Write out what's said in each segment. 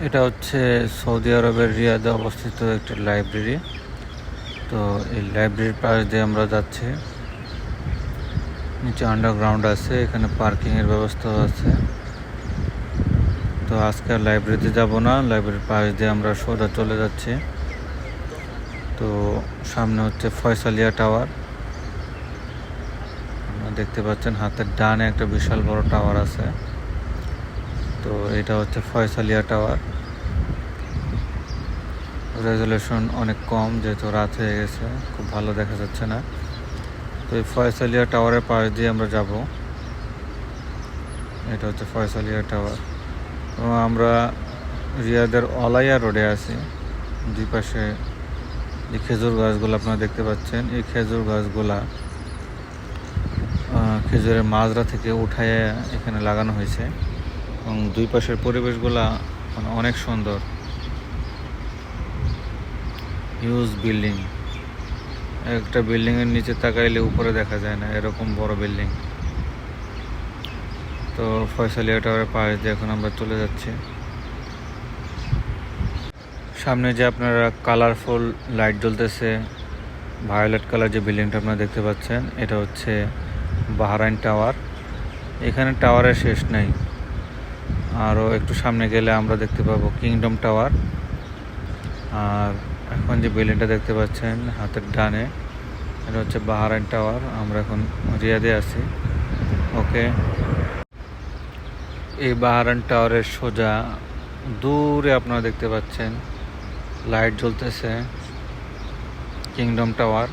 এটা হচ্ছে সৌদি আরবের রিয়াদে অবস্থিত একটি লাইব্রেরি। তো এই লাইব্রেরির পাশ দিয়ে আমরা যাচ্ছি। নিচে আন্ডারগ্রাউন্ড আছে, এখানে পার্কিংয়ের ব্যবস্থাও আছে। তো আজকে আর লাইব্রেরিতে যাব না, লাইব্রেরির পাশ দিয়ে আমরা সোজা চলে যাচ্ছি। তো সামনে হচ্ছে ফয়সালিয়া টাওয়ার, আপনারা দেখতে পাচ্ছেন হাতের ডানে একটা বিশাল বড় টাওয়ার আছে। তো এটা হচ্ছে ফয়সালিয়া টাওয়ার। রেজুলেশন অনেক কম, যেহেতু রাত হয়ে গেছে, খুব ভালো দেখা যাচ্ছে না। তো এই ফয়সালিয়া টাওয়ারের পাশ দিয়ে আমরা যাব। এটা হচ্ছে ফয়সালিয়া টাওয়ার এবং আমরা রিয়াদের অলাইয়া রোডে আছি। দুই পাশে এই খেজুর গাছগুলো আপনারা দেখতে পাচ্ছেন, এই খেজুর গাছগুলা খেজুরের মাজরা থেকে উঠায় এখানে লাগানো হয়েছে এবং দুই পাশের পরিবেশগুলা মানে অনেক সুন্দর। হিউজ বিল্ডিং, একটা বিল্ডিংয়ের নিচে তাকাইলে উপরে দেখা যায় না, এরকম বড় বিল্ডিং। তো ফয়সালিয়া টাওয়ারের পাশ দিয়ে এখন আমরা চলে যাচ্ছি। সামনে যে আপনারা কালারফুল লাইট জ্বলতেছে, ভায়োলেট কালার যে বিল্ডিংটা আপনারা দেখতে পাচ্ছেন, এটা হচ্ছে বাহরাইন টাওয়ার। এখানে টাওয়ারের শেষ নেই, আরও একটু সামনে গেলে আমরা দেখতে পাবো কিংডম টাওয়ার। আর এখন যে বিল্ডিংটা দেখতে পাচ্ছেন হাতের ডানে, এটা হচ্ছে বাহরাইন টাওয়ার। আমরা এখন রিয়াদে আছি। ওকে, এই বাহরাইন টাওয়ারের সোজা দূরে আপনারা দেখতে পাচ্ছেন লাইট জ্বলতেছে, কিংডম টাওয়ার।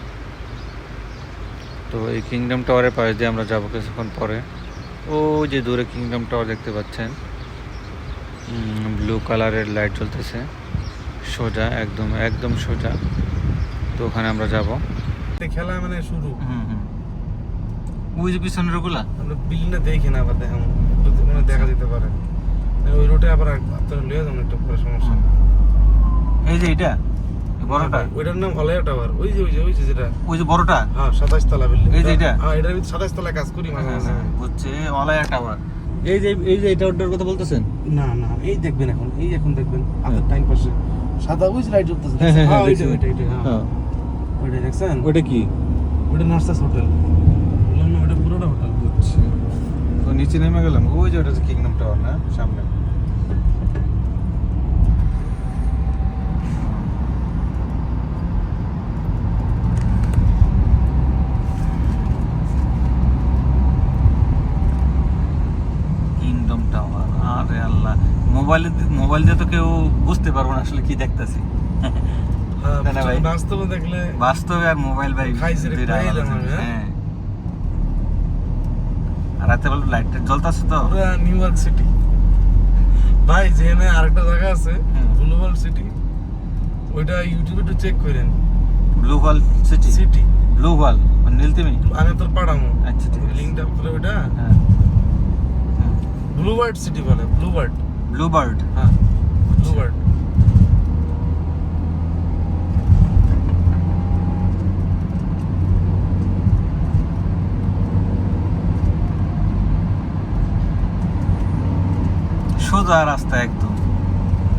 তো এই কিংডম টাওয়ারের পাশ দিয়ে আমরা যাবো কিছুক্ষণ পরে। ও যে দূরে কিংডম টাওয়ার দেখতে পাচ্ছেন, ব্লু কালারের লাইট জ্বলতেছে সোজা, একদম একদম সোজা। তো ওখানে আমরা যাব। খেলা মানে শুরু। ওই যে পিছনের ওগুলা বিল্ডিংটা দেখে না, আবার দেখাম মানে দেখা যেতে পারে ওই রোডে। আবার আপনারা লিয়ে যাবেন একটু পরে, সমস্যা। এই যে এটা বড়টা, ওইটার নাম অলাইয়া টাওয়ার। ওই যে যেটা, ওই যে বড়টা, হ্যাঁ 27 তলা বিল্ডিং। এই যে এটা, হ্যাঁ এটার 27 তলায় কাজ করি মাঝে মাঝে। হচ্ছে অলাইয়া টাওয়ার। এই যে এটা ওটার কথা বলতেছেন? না না, এই দেখবেন এখন দেখবেন আপনার টাইম পাশে সাদা ওই লাইট জ্বলতেছে। হ্যাঁ ওইটা হ্যাঁ ওইটা দেখছেন? ওটা কি? ওটা নার্সাস হোটেল। বললাম না ওটা পুরোটা হোটেল। বুঝছি। তো নিচে নেমে গেলাম, ওই যে ওটা হচ্ছে কিংডম টাওয়ার না সামনে। কিংডম টাওয়ার, আরে আল্লাহ, মোবাইল দিয়ে তো কেউ বুঝতে পারবো না আসলে কি দেখতেছি। বাস্তবে দেখলে, বাস্তবে আর মোবাইল ভাই দুইটা আলাদা জিনিস। হ্যাঁ, আর রাতে বলবো লাইট জ্বলতেছে তো নিউ ইয়র্ক সিটি ভাই। যেখানে আরেকটা জায়গা আছে ব্লু ওয়াল সিটি, ওইটা ইউটিউবে একটু চেক করেন। ব্লু ওয়াল সিটি, ব্লু ওয়াল নীলতিমি। আমি তোর পাঠাবো, আচ্ছা ঠিক আছে, লিঙ্কটা করে। ওইটা হ্যাঁ ব্লু বার্ড সিটি বলে। ব্লু বার্ড, হ্যাঁ ব্লু বার্ড। সোজা রাস্তা, একদম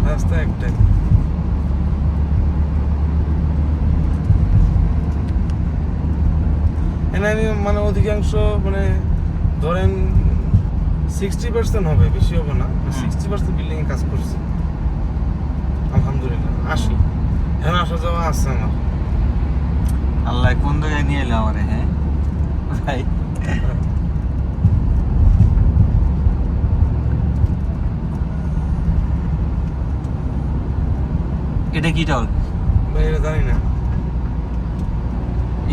রাস্তা একটাই। এখানে আমি মানে অধিকাংশ মানে ধরেন 60% হবে, বেশি হবে না, 60% বিল্ডিং এ কাজ করছি আলহামদুলিল্লাহ। আসি এখন আসা যাওয়া আছে আমার। আল্লাহ কোন জায়গায় নিয়ে এলো আমারে। হ্যাঁ ভাই, এটা কি টাওয়ার ভাই এটা জানি না।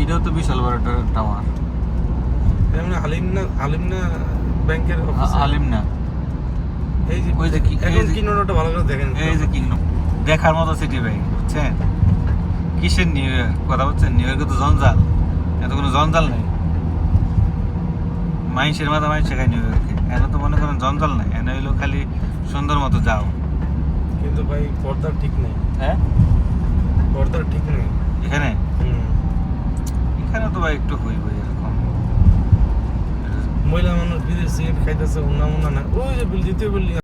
এটাও তো বিশাল বড় টাওয়ার। এমনি আলিমনা ব্যাংকের অফিস। আলিমনা, এই যে ওই যে এখন কিনোটা ভালো করে দেখেন। এই যে কিংডম দেখার মতো সিটি ভাই, বুঝছেন? কিসের নিউ ইয়র্ক কথা বলছেন? নিউ ইয়র্কে তো জঞ্জাল, এত কোনো জঞ্জাল নেই। মাইন্সের মাথা মাইন্স শেখায় নিউ ইয়র্কে, এনে তো মনে করেন জঞ্জাল নেই, এনে হইলো খালি সুন্দর মতো যাও। কিন্তু ভাই পর্দার ঠিক নেই। হ্যাঁ, পর্দার ঠিক নেই এখানে তো ভাই একটু হইব এরকম। মহিলা মানুষ বিদেশি খাইতেছে, উন্না মুন্না না। ওই যে দ্বিতীয় বিল্ডিং